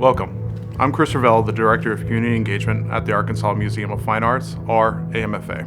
Welcome. I'm Chris Revelle, the Director of Community Engagement at the Arkansas Museum of Fine Arts, or AMFA.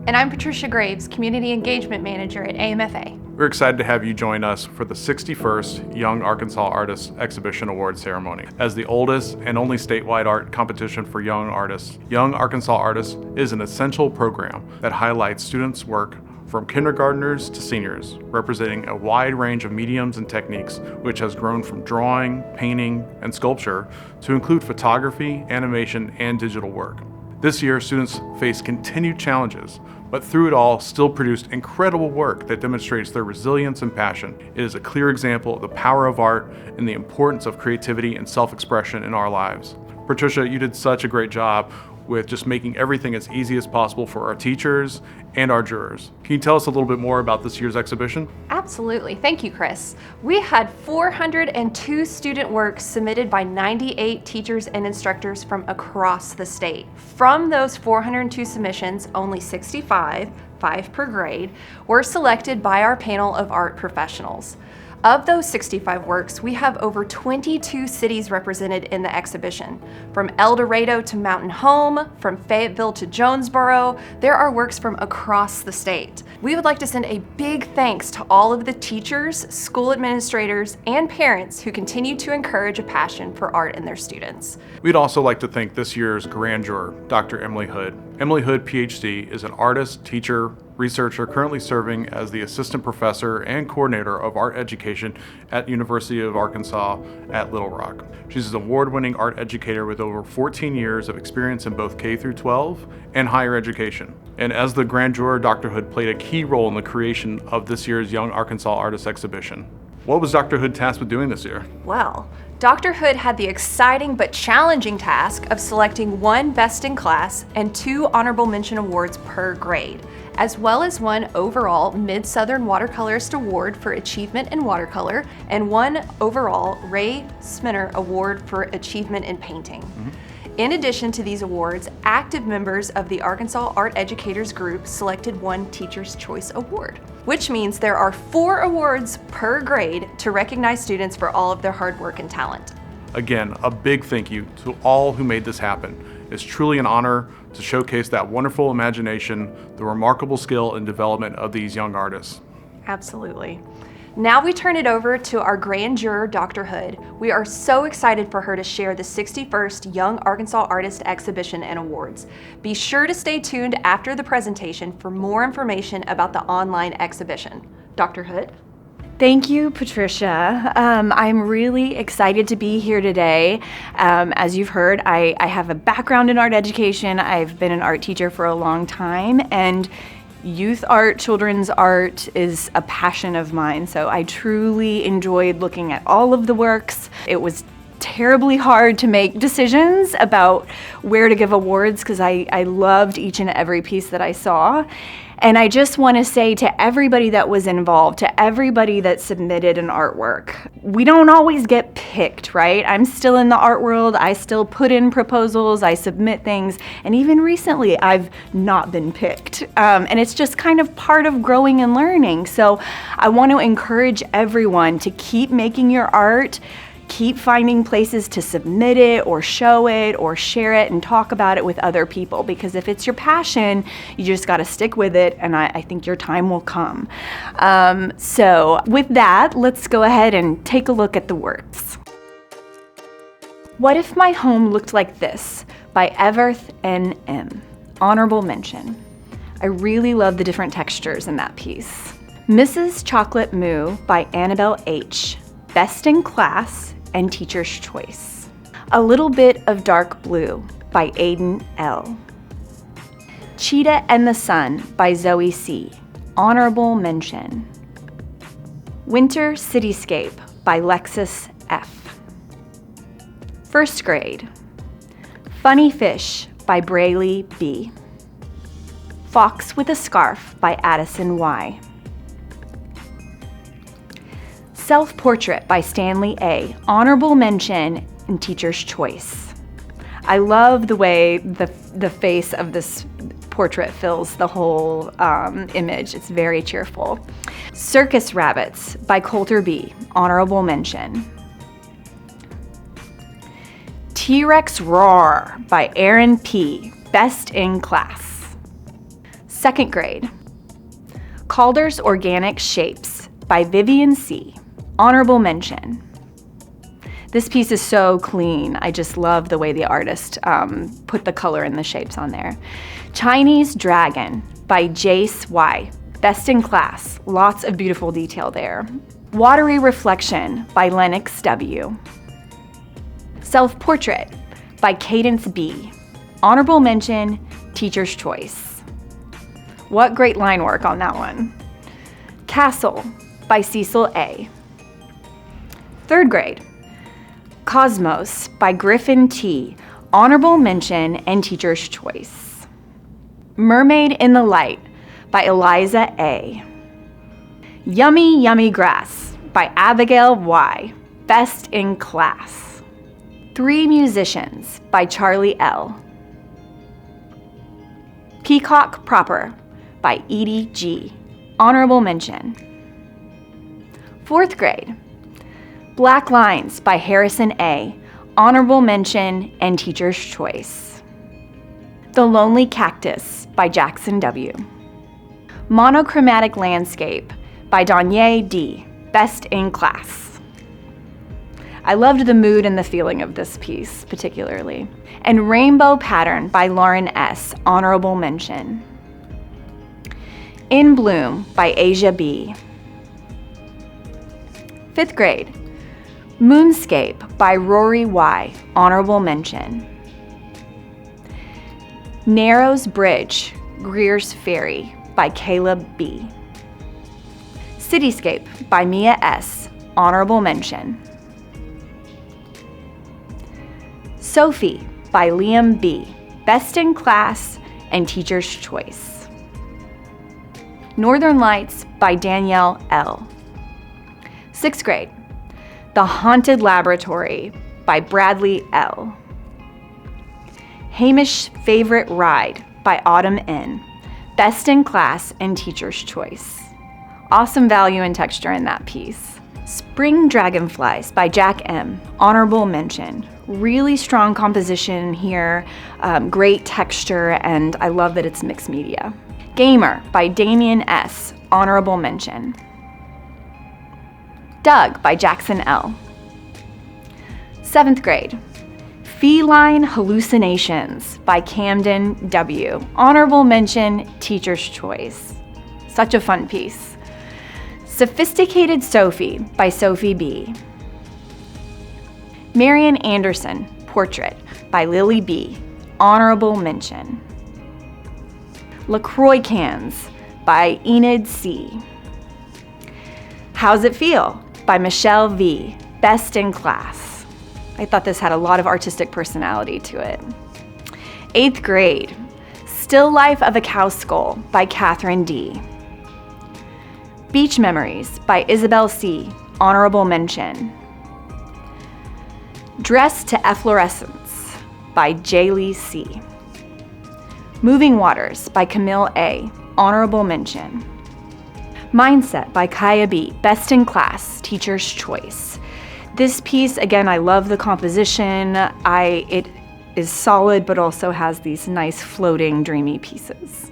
And I'm Patricia Graves, Community Engagement Manager at AMFA. We're excited to have you join us for the 61st Young Arkansas Artists Exhibition Award Ceremony. As the oldest and only statewide art competition for young artists, Young Arkansas Artists is an essential program that highlights students' work from kindergartners to seniors, representing a wide range of mediums and techniques, which has grown from drawing, painting, and sculpture to include photography, animation, and digital work. This year, students face continued challenges, but through it all, still produced incredible work that demonstrates their resilience and passion. It is a clear example of the power of art and the importance of creativity and self-expression in our lives. Patricia, you did such a great job with just making everything as easy as possible for our teachers and our jurors. Can you tell us a little bit more about this year's exhibition? Absolutely. Thank you, Chris. We had 402 student works submitted by 98 teachers and instructors from across the state. From those 402 submissions, only 65, 5 per grade, were selected by our panel of art professionals. Of those 65 works, we have over 22 cities represented in the exhibition. From El Dorado to Mountain Home, from Fayetteville to Jonesboro, there are works from across the state. We would like to send a big thanks to all of the teachers, school administrators, and parents who continue to encourage a passion for art in their students. We'd also like to thank this year's grand juror, Dr. Emily Hood. Emily Hood, PhD, is an artist, teacher, researcher currently serving as the assistant professor and coordinator of art education at University of Arkansas at Little Rock. She's an award-winning art educator with over 14 years of experience in both K through 12 and higher education. And as the grand juror, Dr. Hood played a key role in the creation of this year's Young Arkansas Artists Exhibition. What was Dr. Hood tasked with doing this year? Well, Dr. Hood had the exciting but challenging task of selecting 1 Best in Class and 2 Honorable Mention Awards per grade, as well as 1 overall Mid-Southern Watercolorists Award for Achievement in Watercolor and 1 overall Smenner Award for Achievement in Painting. In addition to these awards, active members of the Arkansas Art Educators Group selected 1 Teacher's Choice Award, which means there are 4 awards per grade to recognize students for all of their hard work and talent. Again, a big thank you to all who made this happen. It's truly an honor to showcase that wonderful imagination, the remarkable skill and development of these young artists. Absolutely. Now we turn it over to our grand juror, Dr. Hood. We are so excited for her to share the 61st Young Arkansas Artist Exhibition and Awards. Be sure to stay tuned after the presentation for more information about the online exhibition. Dr. Hood? Thank you, Patricia. I'm really excited to be here today. As you've heard, I have a background in art education. I've been an art teacher for a long time, and youth art, children's art is a passion of mine, so I truly enjoyed looking at all of the works. It was terribly hard to make decisions about where to give awards because I loved each and every piece that I saw. And I just want to say to everybody that was involved, to everybody that submitted an artwork, we don't always get picked, right? I'm still in the art world. I still put in proposals. I submit things. And even recently, I've not been picked. And it's just kind of part of growing and learning. So I want to encourage everyone to keep making your art. Keep finding places to submit it or show it or share it and talk about it with other people, because if it's your passion, you just got to stick with it, and I think your time will come. So with that, let's go ahead and take a look at the works. What If My Home Looked Like This by Everth N.M. Honorable mention. I really love the different textures in that piece. Mrs. Chocolate Moo by Annabelle H. Best in Class and Teacher's Choice. A Little Bit of Dark Blue by Aiden L. Cheetah and the Sun by Zoe C. Honorable mention. Winter Cityscape by Lexus F. First grade. Funny Fish by Brayley B. Fox with a Scarf by Addison Y. Self-Portrait by Stanley A. Honorable mention and Teacher's Choice. I love the way the face of this portrait fills the whole image. It's very cheerful. Circus Rabbits by Coulter B. Honorable mention. T-Rex Roar by Aaron P., best in class. 2nd grade. Calder's Organic Shapes by Vivian C., honorable mention. This piece is so clean. I just love the way the artist put the color and the shapes on there. Chinese Dragon by Jace Y., best in class. Lots of beautiful detail there. Watery Reflection by Lennox W. Self-Portrait by Cadence B. Honorable mention, Teacher's Choice. What great line work on that one. Castle by Cecil A. 3rd grade. Cosmos by Griffin T. Honorable mention and Teacher's Choice. Mermaid in the Light by Eliza A. Yummy Yummy Grass by Abigail Y. Best in class. 3 Musicians by Charlie L. Peacock Proper by Edie G. Honorable mention. 4th grade. Black Lines by Harrison A. Honorable mention and Teacher's Choice. The Lonely Cactus by Jackson W. Monochromatic Landscape by Danye D. Best in class. I loved the mood and the feeling of this piece particularly. And Rainbow Pattern by Lauren S. Honorable mention. In Bloom by Asia B. 5th grade. Moonscape by Rory Y. Honorable mention. Narrows Bridge, Greer's Ferry by Caleb B. Cityscape by Mia S. Honorable mention. Sophie by Liam B. Best in class and Teacher's Choice. Northern Lights by Danielle L. 6th grade. The Haunted Laboratory by Bradley L. Hamish's Favorite Ride by Autumn N. Best in class and Teacher's Choice. Awesome value and texture in that piece. Spring Dragonflies by Jack M. Honorable mention. Really strong composition here, great texture, and I love that it's mixed media. Gamer by Damien S. Honorable mention. Doug by Jackson L. 7th grade. Feline Hallucinations by Camden W. Honorable mention, Teacher's Choice. Such a fun piece. Sophisticated Sophie by Sophie B. Marian Anderson, Portrait by Lily B. Honorable mention. LaCroix Cans by Enid C. How's It Feel by Michelle V. Best in class. I thought this had a lot of artistic personality to it. 8th grade. Still Life of a Cow Skull by Catherine D. Beach Memories by Isabel C. Honorable mention. Dressed to Efflorescence by Jaylee C. Moving Waters by Camille A. Honorable mention. Mindset by Kaya B. Best in class, Teacher's Choice. This piece, again, I love the composition. It is solid, but also has these nice floating, dreamy pieces.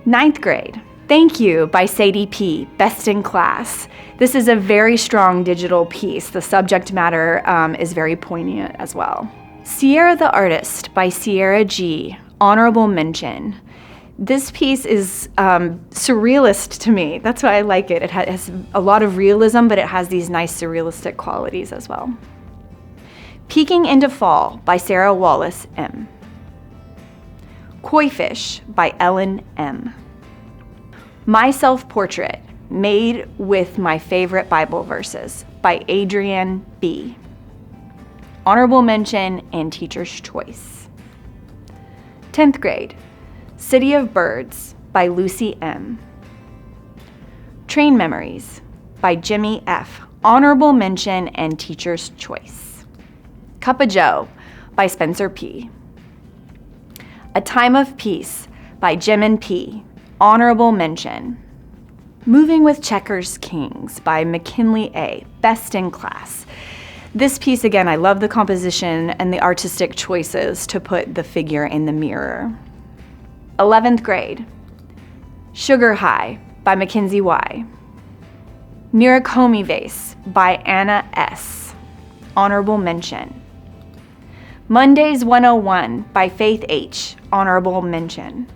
9th grade. Thank You by Sadie P. Best in class. This is a very strong digital piece. The subject matter is very poignant as well. Sierra the Artist by Sierra G. Honorable mention. This piece is surrealist to me. That's why I like it. It has a lot of realism, but it has these nice surrealistic qualities as well. Peeking into Fall by Sarah Wallace M. Koi Fish by Ellen M. My Self-Portrait, Made with My Favorite Bible Verses by Adrienne B. Honorable mention and Teacher's Choice. 10th grade. City of Birds by Lucy M. Train Memories by Jimmy F. Honorable mention and Teacher's Choice. Cup of Joe by Spencer P. A Time of Peace by Jim and P. Honorable mention. Moving with Checkers Kings by McKinley A. Best in class. This piece, again, I love the composition and the artistic choices to put the figure in the mirror. 11th grade, Sugar High by Mackenzie Y. Miracomi Vase by Anna S. Honorable mention. Mondays 101 by Faith H. Honorable mention.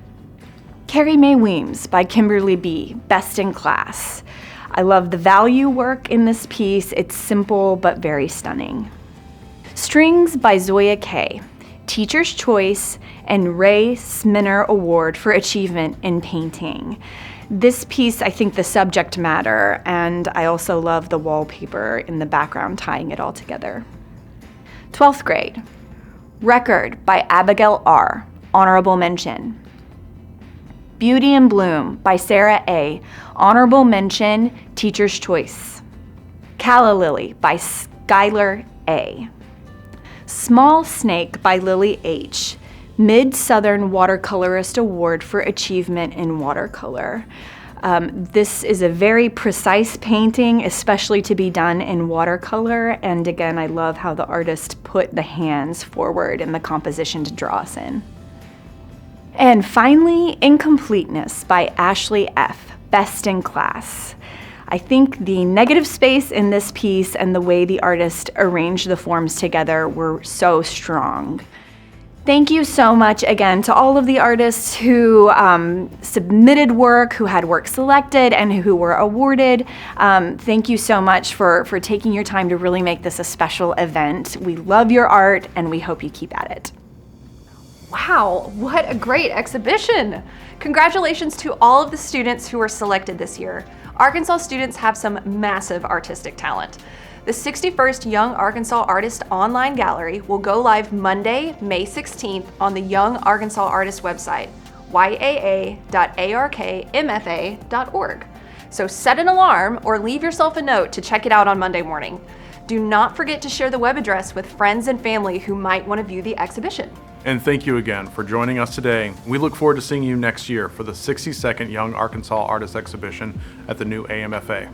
Carrie Mae Weems by Kimberly B. Best in class. I love the value work in this piece. It's simple but very stunning. Strings by Zoya K. Teacher's Choice and Ray Smenner Award for Achievement in Painting. This piece, I think the subject matter, and I also love the wallpaper in the background tying it all together. 12th grade, Record by Abigail R. Honorable mention. Beauty in Bloom by Sarah A. Honorable mention, Teacher's Choice. Calla Lily by Skylar A. Small Snake by Lily H. Mid-Southern Watercolorist Award for Achievement in Watercolor. This is a very precise painting, especially to be done in watercolor. And again, I love how the artist put the hands forward in the composition to draw us in. And finally, Incompleteness by Ashley F. Best in Class. I think the negative space in this piece and the way the artist arranged the forms together were so strong. Thank you so much again to all of the artists who submitted work, who had work selected, and who were awarded. Thank you so much for taking your time to really make this a special event. We love your art and we hope you keep at it. Wow, what a great exhibition! Congratulations to all of the students who were selected this year. Arkansas students have some massive artistic talent. The 61st Young Arkansas Artist Online Gallery will go live Monday, May 16th on the Young Arkansas Artist website, yaa.arkmfa.org. So set an alarm or leave yourself a note to check it out on Monday morning. Do not forget to share the web address with friends and family who might want to view the exhibition. And thank you again for joining us today. We look forward to seeing you next year for the 62nd Young Arkansas Artist Exhibition at the new AMFA.